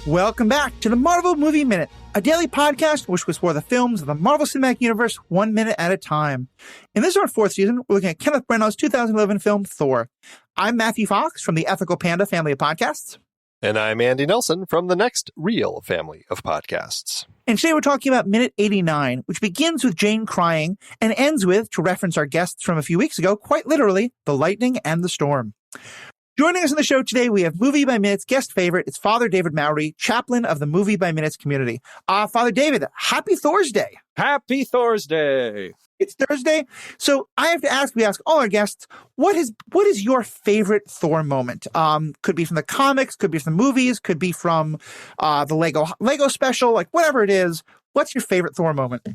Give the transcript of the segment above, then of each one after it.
Welcome back to the Marvel Movie Minute, a daily podcast which explores the films of the Marvel Cinematic Universe 1 minute at a time. In this, our fourth season, we're looking at Kenneth Branagh's 2011 film, Thor. I'm Matthew Fox from the Ethical Panda family of podcasts. And I'm Andy Nelson from the Next Real family of podcasts. And today we're talking about minute 89, which begins with Jane crying and ends with, to reference our guests from a few weeks ago, quite literally, the lightning and the storm. Joining us on the show today, we have Movie by Minute's guest favorite. It's Father David Mowry, chaplain of the Movie by Minute's community. Father David, happy Thursday. Happy Thursday. It's Thursday. So I have to ask, we ask all our guests, what is your favorite Thor moment? Could be from the comics, could be from the movies, could be from the Lego special, like whatever it is. What's your favorite Thor moment?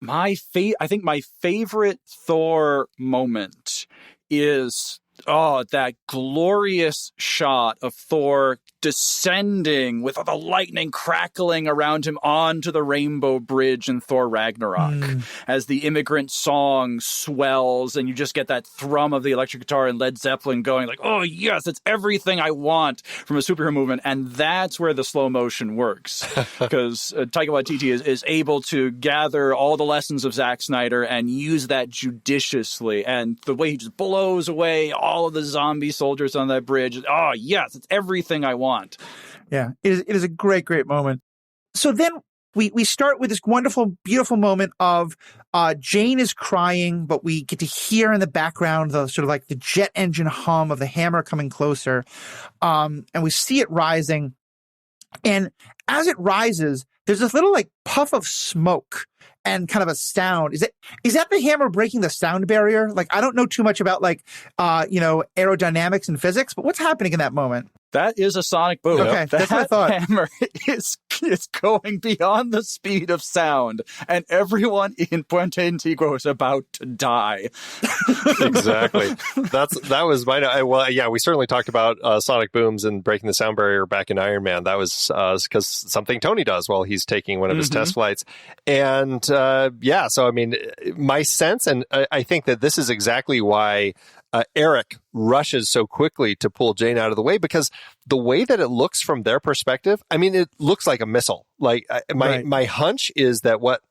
I think my favorite Thor moment is that glorious shot of Thor descending with the lightning crackling around him onto the Rainbow Bridge in Thor Ragnarok as the immigrant song swells and you just get that thrum of the electric guitar and Led Zeppelin going like, oh yes, it's everything I want from a superhero movement. And that's where the slow motion works because Taika Waititi is able to gather all the lessons of Zack Snyder and use that judiciously. And the way he just blows away all of the zombie soldiers on that bridge. Oh yes, it's everything I want. Yeah, it is a great, great moment. So then we start with this wonderful, beautiful moment of Jane is crying, but we get to hear in the background the sort of like the jet engine hum of the hammer coming closer. And we see it rising. And as it rises, there's this little like puff of smoke and kind of a sound. Is that the hammer breaking the sound barrier? Like, I don't know too much about like, aerodynamics and physics, but what's happening in that moment? That is a sonic boom. Okay, that's what I thought. That hammer is going beyond the speed of sound, and everyone in Puente Antiguo is about to die. Exactly. That was my. Well, yeah, we certainly talked about sonic booms and breaking the sound barrier back in Iron Man. That was because something Tony does while he's taking one of his test flights. And so I mean, my sense, and I think that this is exactly why Erik rushes so quickly to pull Jane out of the way, because the way that it looks from their perspective, I mean, it looks like a missile. Like my hunch is that what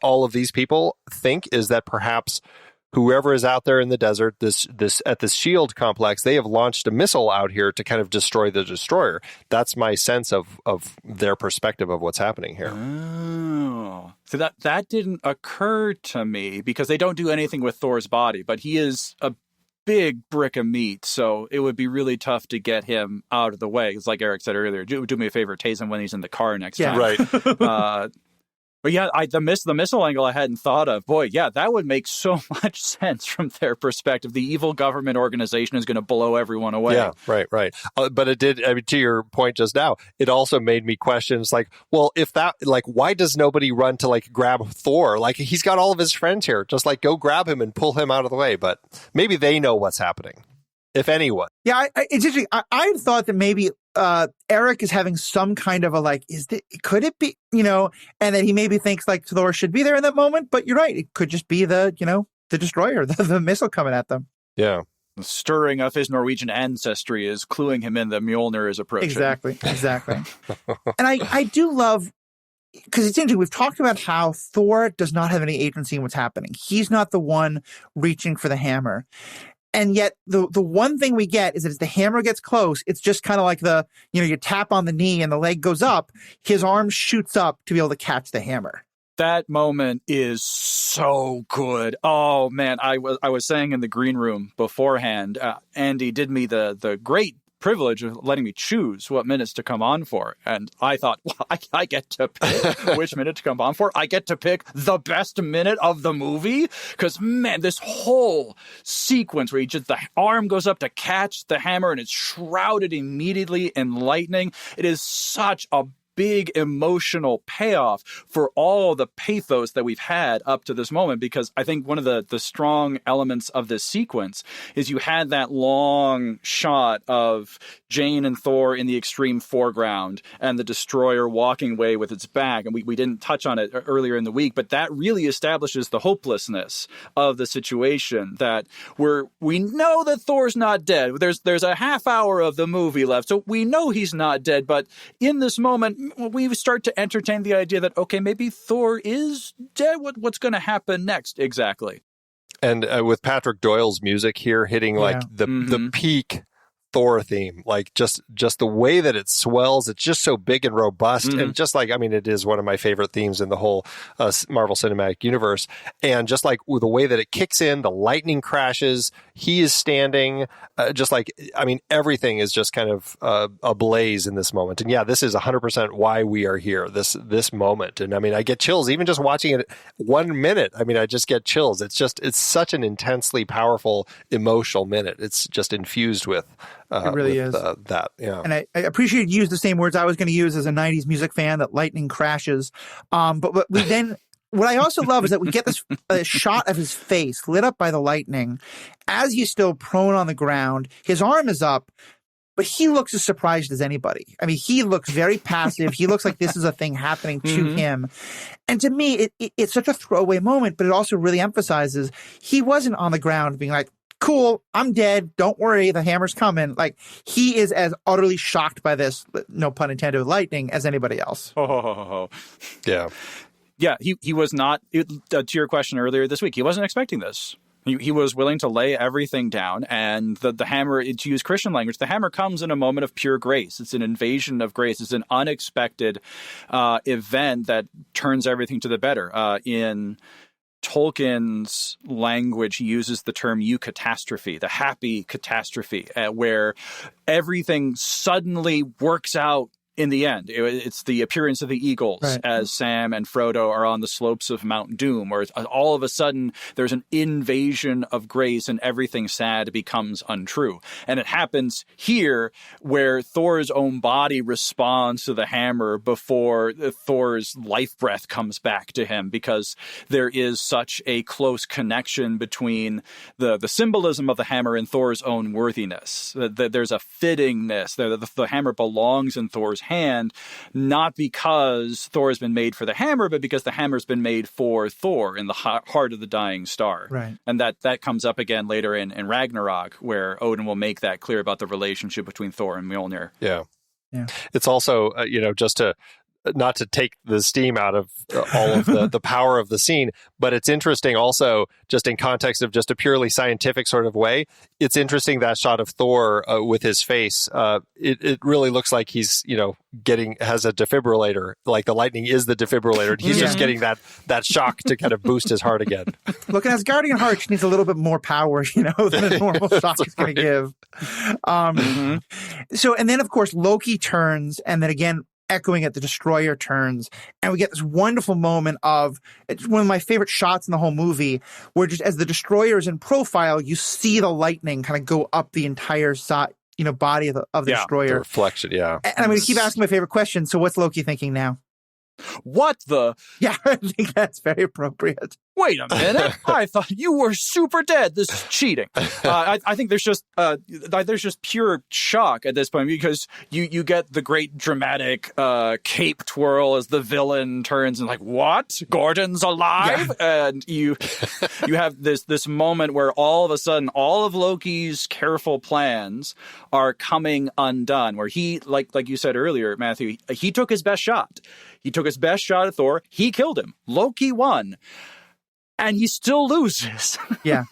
all of these people think is that perhaps whoever is out there in the desert, this at this shield complex, they have launched a missile out here to kind of destroy the destroyer. That's my sense of their perspective of what's happening here. Oh, so that didn't occur to me because they don't do anything with Thor's body, but he is a big brick of meat, so it would be really tough to get him out of the way. It's like Erik said earlier, do me a favor, tase him when he's in the car next time. Right. But yeah, the missile angle I hadn't thought of. Boy, yeah, that would make so much sense from their perspective. The evil government organization is going to blow everyone away. Yeah, right. But it did, I mean, to your point just now, it also made me question, it's like, well, if that, like, why does nobody run to, like, grab Thor? Like, he's got all of his friends here. Just, like, go grab him and pull him out of the way. But maybe they know what's happening, if anyone. Yeah, it's interesting. I thought that maybe Erik is having some kind of a like, could it be, and then he maybe thinks like Thor should be there in that moment. But you're right. It could just be the destroyer, the missile coming at them. Yeah. The stirring of his Norwegian ancestry is cluing him in that Mjølnir is approaching. Exactly. And I do love, because it's interesting, we've talked about how Thor does not have any agency in what's happening. He's not the one reaching for the hammer. And yet the one thing we get is that as the hammer gets close, it's just kind of like you tap on the knee and the leg goes up. His arm shoots up to be able to catch the hammer. That moment is so good. Oh man, I was saying in the green room beforehand, Andy did me the great privilege of letting me choose what minutes to come on for. And I thought, well, I get to pick which minute to come on for. I get to pick the best minute of the movie. Because, man, this whole sequence where the arm goes up to catch the hammer and it's shrouded immediately in lightning. It is such a big emotional payoff for all the pathos that we've had up to this moment, because I think one of the strong elements of this sequence is you had that long shot of Jane and Thor in the extreme foreground and the destroyer walking away with its back. And we didn't touch on it earlier in the week, but that really establishes the hopelessness of the situation, that we know that Thor's not dead. There's a half hour of the movie left, so we know he's not dead. But in this moment, we start to entertain the idea that, okay, maybe Thor is dead. What's going to happen next? Exactly. And with Patrick Doyle's music here hitting like the peak Thor theme, like just the way that it swells, it's just so big and robust, and just like, I mean, it is one of my favorite themes in the whole Marvel Cinematic Universe, and just like with the way that it kicks in, the lightning crashes, he is standing, just like, I mean, everything is just kind of ablaze in this moment. And yeah, this is 100% why we are here, this moment. And I mean, I get chills even just watching it 1 minute. I mean, I just get chills. It's such an intensely powerful emotional minute. It's just infused with it really is that. Yeah. And I appreciate you used the same words I was going to use as a 90s music fan, that lightning crashes. But we then, what I also love is that we get this shot of his face lit up by the lightning as he's still prone on the ground. His arm is up, but he looks as surprised as anybody. I mean, he looks very passive. He looks like this is a thing happening to him. And to me, it's such a throwaway moment, but it also really emphasizes he wasn't on the ground being like, cool, I'm dead. Don't worry, the hammer's coming. Like, he is as utterly shocked by this, no pun intended, with lightning, as anybody else. Yeah. Yeah, he was not, to your question earlier this week, he wasn't expecting this. He was willing to lay everything down, and the hammer, to use Christian language, the hammer comes in a moment of pure grace. It's an invasion of grace. It's an unexpected event that turns everything to the better. In Tolkien's language, he uses the term eucatastrophe, the happy catastrophe, where everything suddenly works out in the end. It's the appearance of the eagles as Sam and Frodo are on the slopes of Mount Doom, where all of a sudden there's an invasion of grace and everything sad becomes untrue. And it happens here where Thor's own body responds to the hammer before Thor's life breath comes back to him, because there is such a close connection between the symbolism of the hammer and Thor's own worthiness. There's a fittingness. The hammer belongs in Thor's hand, not because Thor has been made for the hammer, but because the hammer's been made for Thor in the heart of the dying star. Right. And that comes up again later in Ragnarok, where Odin will make that clear about the relationship between Thor and Mjølnir. Yeah. Yeah. It's also, just to not to take the steam out of all of the power of the scene, but it's interesting also, just in context of just a purely scientific sort of way, it's interesting that shot of Thor with his face. It really looks like he's, has a defibrillator, like the lightning is the defibrillator. He's just getting that shock to kind of boost his heart again. Look, an Asgardian heart needs a little bit more power, than a normal shock is going to give. So, and then of course Loki turns, and then again, echoing at the destroyer turns, and we get this wonderful moment of, it's one of my favorite shots in the whole movie, where just as the destroyer is in profile, you see the lightning kind of go up the entire side, body of the destroyer. The reflection, yeah. And I'm going to keep asking my favorite question. So what's Loki thinking now? What the? Yeah, I think that's very appropriate. Wait a minute! I thought you were super dead. This is cheating. I think there's just pure shock at this point, because you get the great dramatic cape twirl as the villain turns and like, what? Gordon's alive? Yeah. And you have this moment where all of a sudden all of Loki's careful plans are coming undone. Where he, like you said earlier, Matthew, he took his best shot. He took his best shot at Thor. He killed him. Loki won. And he still loses. Yeah.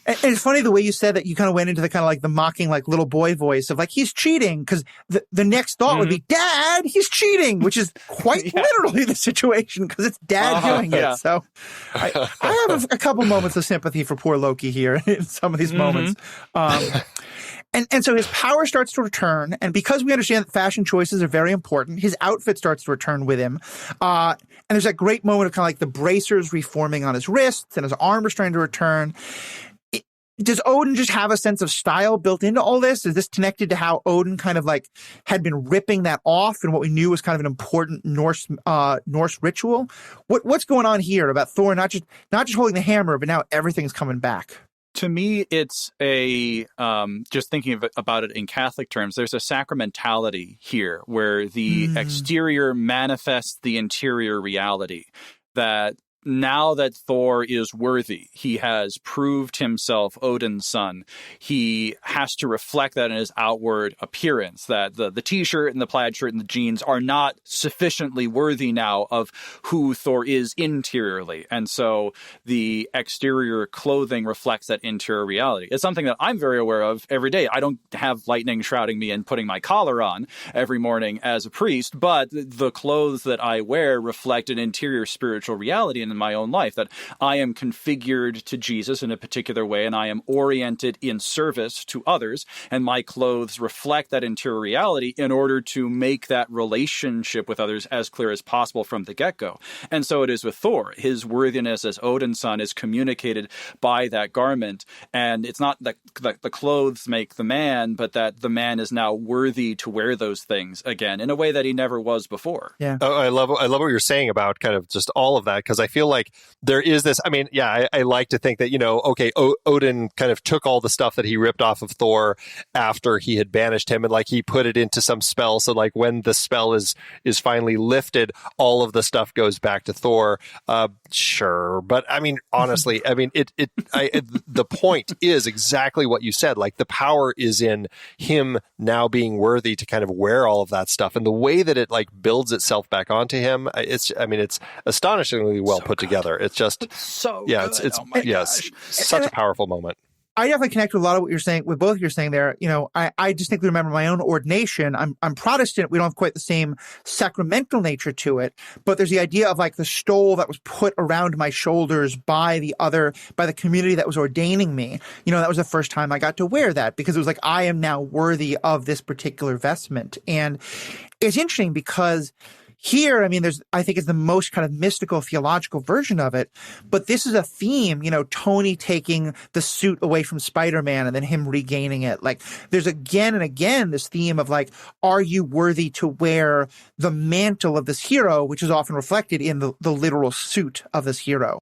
And it's funny the way you said that. You kind of went into the kind of like the mocking, like little boy voice of like, he's cheating. Because the next thought would be, Dad, he's cheating, which is quite literally the situation, because it's Dad doing it. So I have a couple moments of sympathy for poor Loki here in some of these moments. And so his power starts to return, and because we understand that fashion choices are very important, his outfit starts to return with him. And there's that great moment of kind of like the bracers reforming on his wrists, and his armor starting to return. does Odin just have a sense of style built into all this? Is this connected to how Odin kind of like had been ripping that off and what we knew was kind of an important Norse ritual? What's going on here about Thor not just holding the hammer, but now everything's coming back? To me, it's a just thinking about it in Catholic terms, there's a sacramentality here where the exterior manifests the interior reality. That now that Thor is worthy, he has proved himself Odin's son. He has to reflect that in his outward appearance, that the t-shirt and the plaid shirt and the jeans are not sufficiently worthy now of who Thor is interiorly. And so the exterior clothing reflects that interior reality. It's something that I'm very aware of every day. I don't have lightning shrouding me and putting my collar on every morning as a priest, but the clothes that I wear reflect an interior spiritual reality in my own life, that I am configured to Jesus in a particular way and I am oriented in service to others, and my clothes reflect that interior reality in order to make that relationship with others as clear as possible from the get-go. And so it is with Thor. His worthiness as Odin's son is communicated by that garment, and it's not that the clothes make the man, but that the man is now worthy to wear those things again in a way that he never was before. Yeah. Oh, I love what you're saying about kind of just all of that, because I feel like there is this, I mean, yeah, I like to think that, okay, Odin kind of took all the stuff that he ripped off of Thor after he had banished him, and like he put it into some spell. So like when the spell is finally lifted, all of the stuff goes back to Thor. Sure. But I mean, honestly, I mean, the point is exactly what you said. Like the power is in him now being worthy to kind of wear all of that stuff. And the way that it like builds itself back onto him, it's astonishingly well put together. It's just so good. Oh my gosh. Such a powerful moment. I definitely connect with a lot of what you're saying, with both of you saying there. I distinctly remember my own ordination. I'm Protestant. We don't have quite the same sacramental nature to it, but there's the idea of like the stole that was put around my shoulders by the community that was ordaining me. That was the first time I got to wear that, because it was like, I am now worthy of this particular vestment. And it's interesting because here, I mean, I think it's the most kind of mystical theological version of it, but this is a theme, Tony taking the suit away from Spider-Man and then him regaining it. Like there's again and again this theme of like, are you worthy to wear the mantle of this hero, which is often reflected in the literal suit of this hero.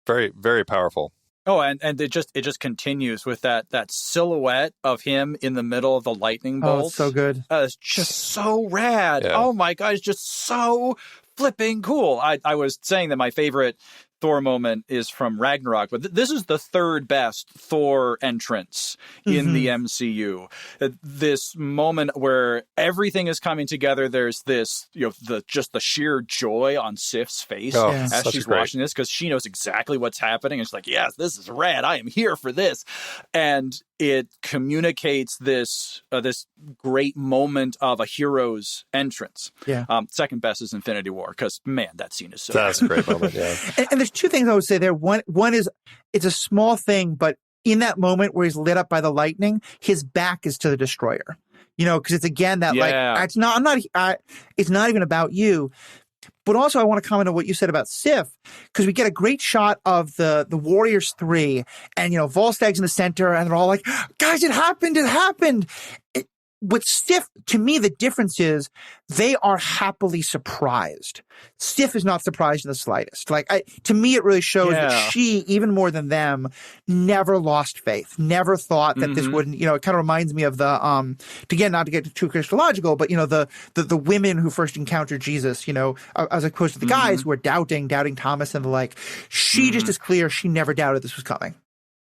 Very, very powerful. Oh, and it just continues with that silhouette of him in the middle of the lightning bolt. Oh, it's so good. It's just so rad. Yeah. Oh my God, it's just so flipping cool. I was saying that my favorite Thor moment is from Ragnarok, but this is the third best Thor entrance in the MCU. This moment where everything is coming together. There's this, the sheer joy on Sif's face as she's watching this, because she knows exactly what's happening. And she's like, yes, this is rad. I am here for this. And it communicates this great moment of a hero's entrance. Yeah. Second best is Infinity War, because man, that scene is so That's good. a great moment. Yeah. And there's two things I would say there. One is it's a small thing, but in that moment where he's lit up by the lightning, his back is to the destroyer. Because it's again that like it's not even about you. But also, I want to comment on what you said about Sif, because we get a great shot of the Warriors 3, and Volstag's in the center, and they're all like, "Guys, it happened! It happened!" With Sif, to me, the difference is they are happily surprised. Sif is not surprised in the slightest. To me, it really shows that she, even more than them, never lost faith, never thought that this wouldn't, it kind of reminds me of the, again, not to get too Christological, but, the women who first encountered Jesus, as opposed to the guys who were doubting Thomas and the like. She just is clear. She never doubted this was coming.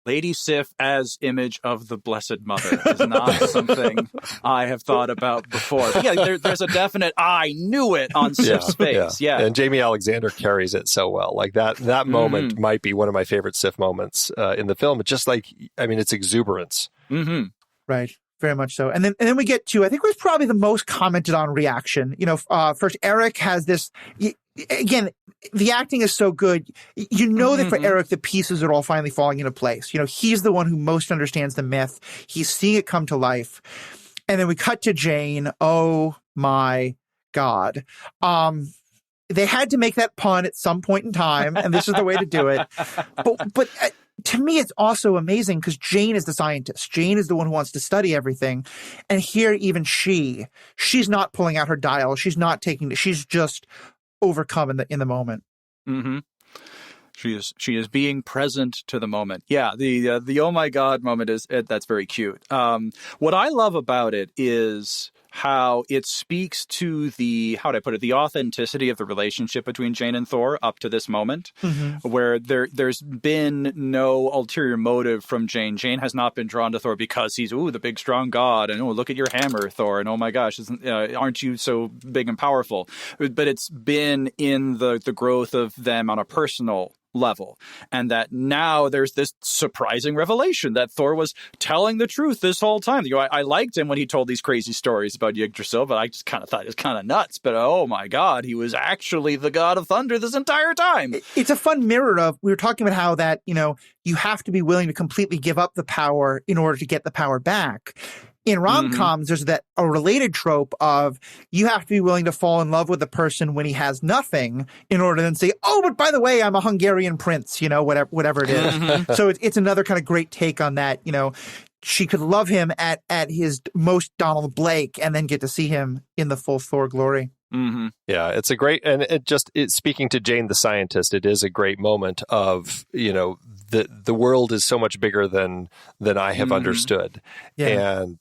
Lady Sif as image of the Blessed Mother is not something I have thought about before. But yeah, there's a definite "I knew it" on Sif's face. Yeah. And Jamie Alexander carries it so well. Like that moment might be one of my favorite Sif moments in the film. It's just it's exuberance. Mm-hmm. Right. Very much so. And then we get to, I think it was probably the most commented on reaction. First Erik has this, again, the acting is so good. That for Erik, the pieces are all finally falling into place. He's the one who most understands the myth. He's seeing it come to life. And then we cut to Jane. Oh my God. They had to make that pun at some point in time, and this is the way to do it. But to me, it's also amazing because Jane is the scientist. Jane is the one who wants to study everything. And here, even she's not pulling out her dial. She's not taking it. She's just overcome in the moment. Mm-hmm. She is being present to the moment. Yeah, the oh my God moment that's very cute. What I love about it is how it speaks to the authenticity of the relationship between Jane and Thor up to this moment, where there's been no ulterior motive from Jane. Jane has not been drawn to Thor because he's the big strong god, and look at your hammer, Thor, and oh my gosh, aren't you so big and powerful? But it's been in the growth of them on a personal level, and that now there's this surprising revelation that Thor was telling the truth this whole time. I liked him when he told these crazy stories about Yggdrasil, but I just kind of thought it was kind of nuts. But oh my God, he was actually the god of thunder this entire time. It's a fun mirror of, we were talking about how that, you have to be willing to completely give up the power in order to get the power back. In rom-coms, there's a related trope of you have to be willing to fall in love with the person when he has nothing in order to then say, oh, but by the way, I'm a Hungarian prince, whatever it is. So it's another kind of great take on that. She could love him at his most Donald Blake and then get to see him in the full Thor glory. Mm-hmm. Yeah, it's a great, and speaking to Jane the scientist, it is a great moment of, the world is so much bigger than I have understood. Yeah. And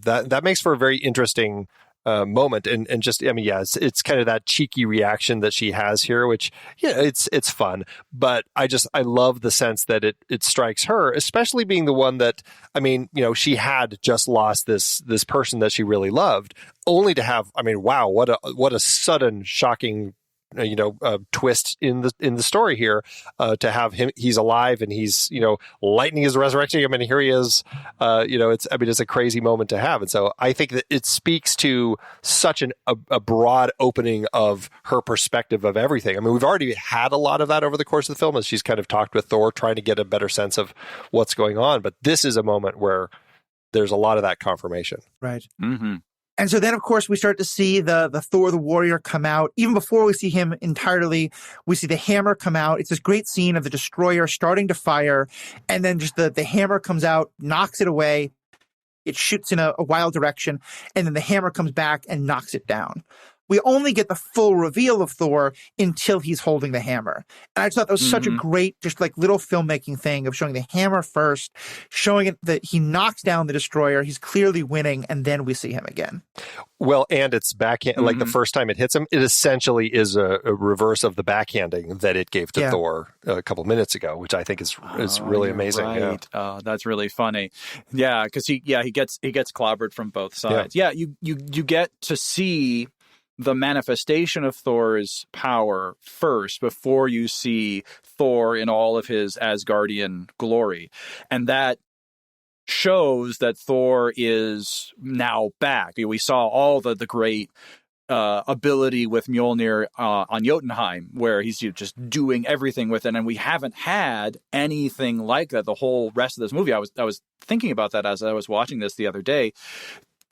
that makes for a very interesting moment. And just, it's kind of that cheeky reaction that she has here, which, it's fun. But I love the sense that it strikes her, especially being the one that, she had just lost this person that she really loved, only to have, wow, what a sudden, shocking twist in the story here, to have he's alive and he's, lightning is resurrecting him and here he is, it's a crazy moment to have. And so I think that it speaks to such a broad opening of her perspective of everything. We've already had a lot of that over the course of the film as she's kind of talked with Thor, trying to get a better sense of what's going on. But this is a moment where there's a lot of that confirmation. Right. Mm-hmm. And so then, of course, we start to see the Thor the warrior come out. Even before we see him entirely, we see the hammer come out. It's this great scene of the destroyer starting to fire, and then just the hammer comes out, knocks it away. It shoots in a wild direction, and then the hammer comes back and knocks it down. We only get the full reveal of Thor until he's holding the hammer. And I just thought that was such a great, just like little filmmaking thing of showing the hammer first, showing it that he knocks down the destroyer, he's clearly winning, and then we see him again. Well, and it's backhand, like the first time it hits him, it essentially is a reverse of the backhanding that it gave to Thor a couple minutes ago, which I think is really amazing. Right. Yeah. That's really funny. Yeah, because he gets clobbered from both sides. Yeah, you get to see the manifestation of Thor's power first before you see Thor in all of his Asgardian glory. And that shows that Thor is now back. We saw all the great ability with Mjølnir on Jotunheim, where he's just doing everything with it, and we haven't had anything like that the whole rest of this movie. I was thinking about that as I was watching this the other day.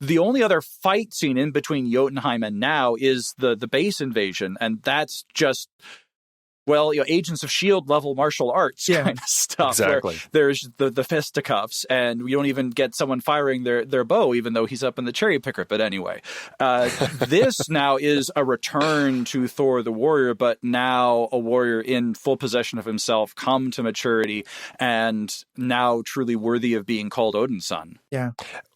The only other fight scene in between Jotunheim and now is the base invasion, and that's just, Agents of S.H.I.E.L.D. level martial arts kind of stuff. Exactly. There's the fisticuffs, and we don't even get someone firing their bow, even though he's up in the cherry picker. But anyway, this now is a return to Thor the warrior, but now a warrior in full possession of himself, come to maturity, and now truly worthy of being called Odin's son. Yeah.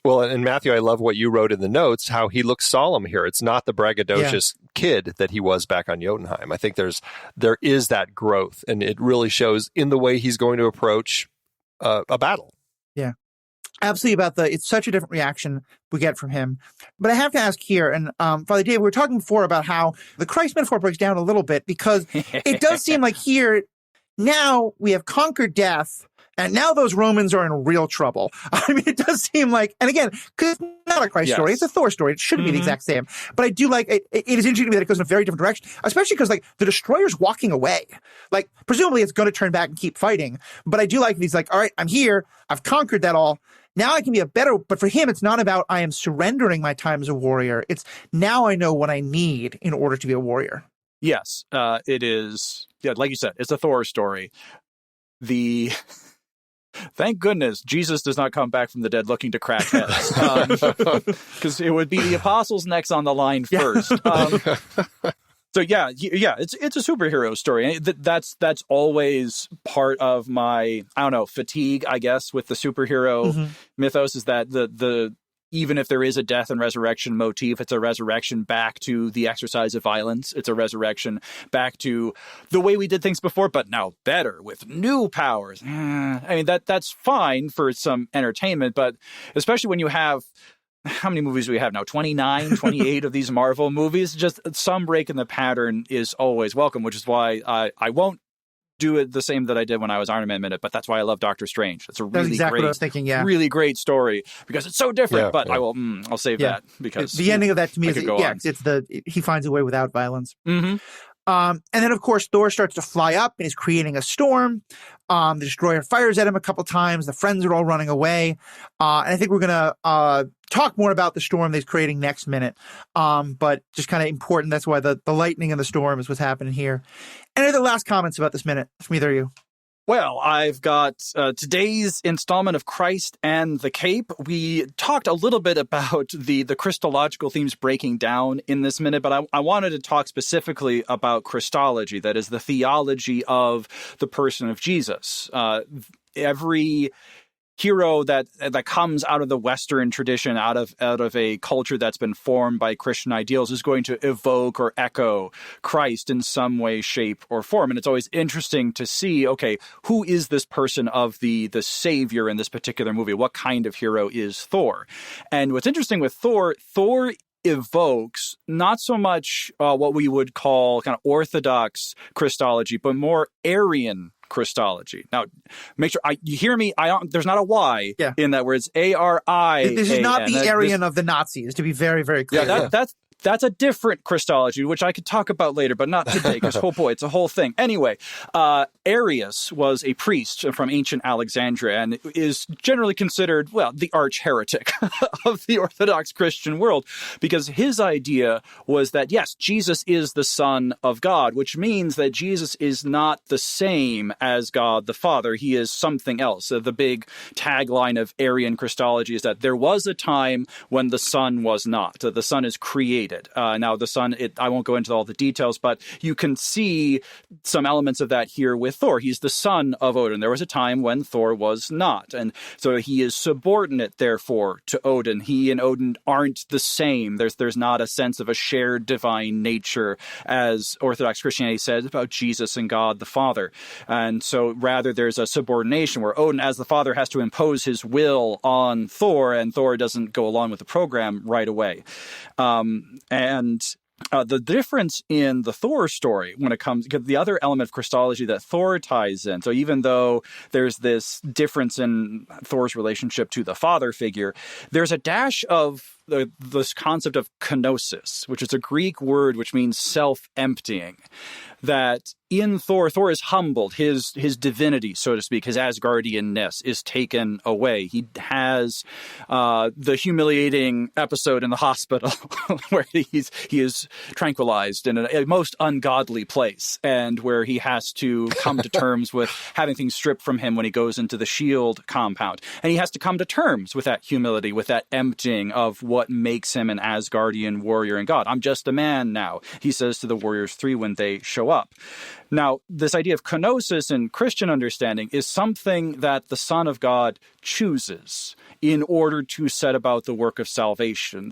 Well, and Matthew, I love what you wrote in the notes, how he looks solemn here. It's not the braggadocious kid that he was back on Jotunheim. I think there is that growth, and it really shows in the way he's going to approach a battle. Yeah, absolutely. It's such a different reaction we get from him. But I have to ask here, and Father Dave, we were talking before about how the Christ metaphor breaks down a little bit, because it does seem like here, now we have conquered death, and now those Romans are in real trouble. It does seem like, and again, because it's not a Christ story, it's a Thor story. It shouldn't be the exact same. But I do like, it is interesting to me that it goes in a very different direction, especially because, the destroyer's walking away. Presumably it's going to turn back and keep fighting. But I do like that he's like, all right, I'm here. I've conquered that all. Now I can be but for him, it's not about I am surrendering my time as a warrior. It's now I know what I need in order to be a warrior. Yes, it is. Yeah, like you said, it's a Thor story. The Thank goodness Jesus does not come back from the dead looking to crack heads, because it would be the apostles' necks on the line first. So it's a superhero story. That's always part of my, I don't know, fatigue, I guess, with the superhero mythos, is that the even if there is a death and resurrection motif, it's a resurrection back to the exercise of violence. It's a resurrection back to the way we did things before, but now better with new powers. I mean, that's fine for some entertainment, but especially when you have, how many movies do we have now? 29, 28 of these Marvel movies. Just some break in the pattern is always welcome, which is why I won't do it the same that I did when I was Iron Man Minute, but that's why I love Doctor Strange. It's a really exactly great, what I was thinking, really great story because it's so different. I'll save that because the ending of that to me is it's he finds a way without violence. Mm-hmm. And then, of course, Thor starts to fly up and he's creating a storm. The destroyer fires at him a couple times. The friends are all running away. And I think we're going to talk more about the storm that he's creating next minute. But just kind of important. That's why the lightning and the storm is what's happening here. Any other last comments about this minute from either of you? Well, I've got today's installment of Christ and the Cape. We talked a little bit about the Christological themes breaking down in this minute, but I wanted to talk specifically about Christology, that is the theology of the person of Jesus. Every hero that comes out of the Western tradition, out of a culture that's been formed by Christian ideals, is going to evoke or echo Christ in some way, shape, or form. And it's always interesting to see, okay, who is this person of the savior in this particular movie? What kind of hero is Thor? And what's interesting with Thor evokes not so much what we would call kind of Orthodox Christology, but more Aryan Christology. Now, make sure you hear me. There's not a Y in that word. It's A-R-I-A-N. This is not the Aryan of the Nazis, to be very, very clear. Yeah, that's a different Christology, which I could talk about later, but not today, because, oh boy, it's a whole thing. Anyway, Arius was a priest from ancient Alexandria and is generally considered, well, the arch heretic of the Orthodox Christian world, because his idea was that, yes, Jesus is the Son of God, which means that Jesus is not the same as God the Father. He is something else. So the big tagline of Arian Christology is that there was a time when the Son was not. The Son is created. Now, the Son, I won't go into all the details, but you can see some elements of that here with Thor. He's the son of Odin. There was a time when Thor was not. And so he is subordinate, therefore, to Odin. He and Odin aren't the same. There's not a sense of a shared divine nature, as Orthodox Christianity says about Jesus and God the Father. And so rather there's a subordination where Odin, as the Father, has to impose his will on Thor, and Thor doesn't go along with the program right away. The difference in the Thor story when it comes, because the other element of Christology that Thor ties in, so even though there's this difference in Thor's relationship to the father figure, there's a dash of this concept of kenosis, which is a Greek word which means self-emptying, that in Thor is humbled. His divinity, so to speak, his Asgardianness is taken away. He has the humiliating episode in the hospital where he is tranquilized in a most ungodly place, and where he has to come to terms with having things stripped from him when he goes into the S.H.I.E.L.D. compound. And he has to come to terms with that humility, with that emptying of what makes him an Asgardian warrior and god. I'm just a man now, he says to the Warriors 3 when they show up. Now, this idea of kenosis in Christian understanding is something that the Son of God chooses in order to set about the work of salvation.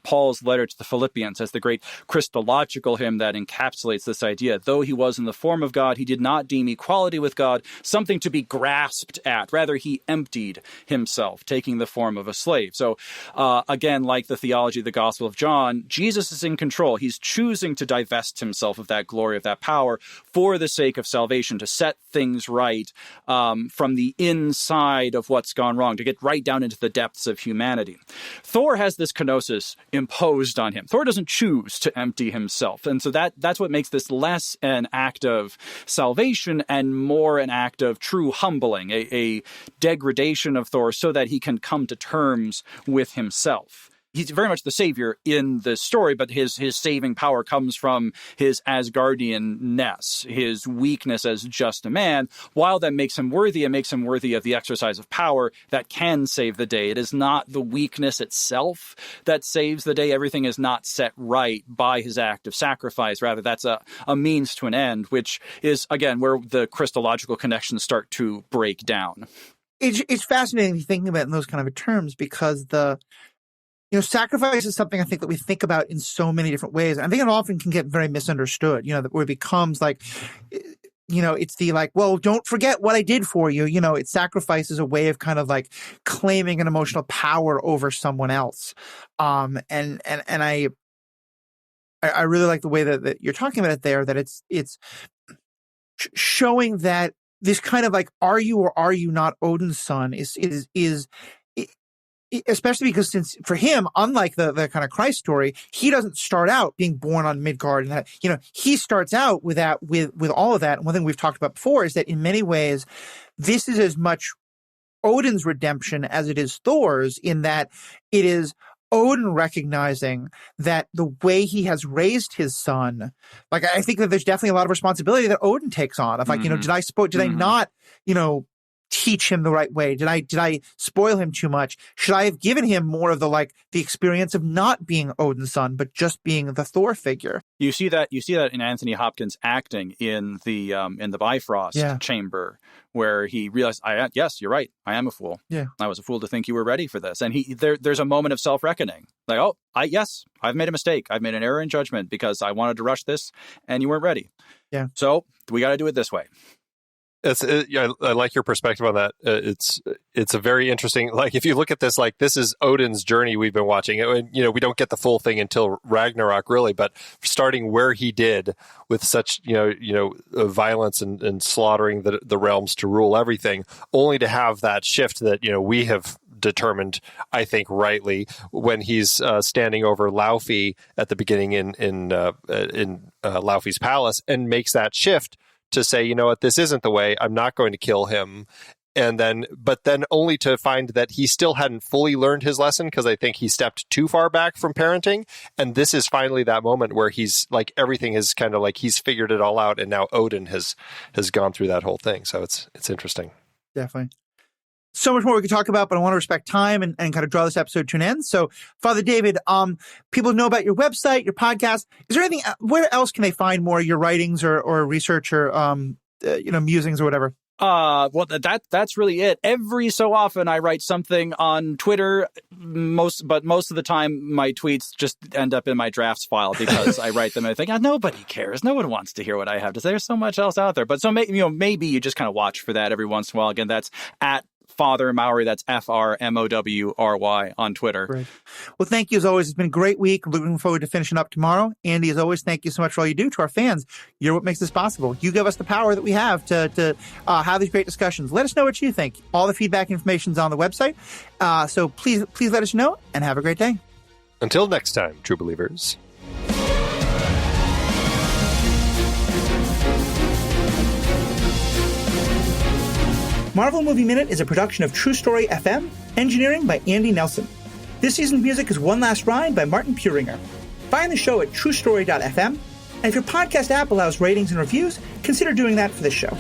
Paul's letter to the Philippians has the great Christological hymn that encapsulates this idea. Though he was in the form of God, he did not deem equality with God something to be grasped at. Rather, he emptied himself, taking the form of a slave. So, again, like the theology of the Gospel of John, Jesus is in control. He's choosing to divest himself of that glory, of that power, for the sake of salvation, to set things right from the inside of what's gone wrong, to get right down into the depths of humanity. Thor has this kenosis imposed on him. Thor doesn't choose to empty himself. And so that's what makes this less an act of salvation and more an act of true humbling, a degradation of Thor so that he can come to terms with himself. he's very much the savior in the story, but his saving power comes from his Asgardian-ness, his weakness as just a man. While that makes him worthy, it makes him worthy of the exercise of power that can save the day. It is not the weakness itself that saves the day. Everything is not set right by his act of sacrifice. Rather, that's a means to an end, which is, again, where the Christological connections start to break down. It's fascinating thinking about it in those kind of terms, because sacrifice is something I think that we think about in so many different ways. I think it often can get very misunderstood, where it becomes like, it's the like, well, don't forget what I did for you. It sacrifice is a way of kind of like claiming an emotional power over someone else. And I really like the way that you're talking about it there, that it's showing that this kind of like, are you or are you not Odin's son is especially because, since for him, unlike the kind of Christ story, he doesn't start out being born on Midgard, and that, he starts out with all of that. And one thing we've talked about before is that in many ways, this is as much Odin's redemption as it is Thor's, in that it is Odin recognizing that the way he has raised his son, like, I think that there's definitely a lot of responsibility that Odin takes on of like, did I not, teach him the right way? Did I spoil him too much? Should I have given him more of the experience of not being Odin's son, but just being the Thor figure? You see that in Anthony Hopkins' acting in the Bifrost chamber, where he realized, yes, you're right, I am a fool. Yeah, I was a fool to think you were ready for this. And there's a moment of self-reckoning, like, I've made a mistake. I've made an error in judgment because I wanted to rush this, and you weren't ready. Yeah, so we got to do it this way. I like your perspective on that. It's a very interesting, like, if you look at this, like, this is Odin's journey we've been watching. We don't get the full thing until Ragnarok, really, but starting where he did with such, violence and slaughtering the realms to rule everything, only to have that shift that, we have determined, I think rightly, when he's standing over Laufey at the beginning in Laufey's palace, and makes that shift to say, this isn't the way, I'm not going to kill him. But then only to find that he still hadn't fully learned his lesson, because I think he stepped too far back from parenting. And this is finally that moment where he's like, everything is kind of like he's figured it all out. And now Odin has gone through that whole thing. So it's interesting. Definitely. So much more we could talk about, but I want to respect time and kind of draw this episode to an end. So, Father David, people know about your website, your podcast. Is there anything, where else can they find more of your writings or research or, musings or whatever? Well, that's really it. Every so often I write something on Twitter, most of the time my tweets just end up in my drafts file, because I write them and I think, nobody cares. No one wants to hear what I have to say. There's so much else out there. But so maybe you just kind of watch for that every once in a while. Again, that's at Father Mowry. That's FRMOWRY on Twitter. Great. Well, thank you as always. It's been a great week. Looking forward to finishing up tomorrow. Andy, as always, thank you so much for all you do. To our fans, you're what makes this possible. You give us the power that we have to have these great discussions. Let us know what you think. All the feedback information is on the website. So please let us know, and have a great day. Until next time, true believers. Marvel Movie Minute is a production of True Story FM, engineering by Andy Nelson. This season's music is One Last Ride by Martin Puringer. Find the show at truestory.fm, and if your podcast app allows ratings and reviews, consider doing that for this show.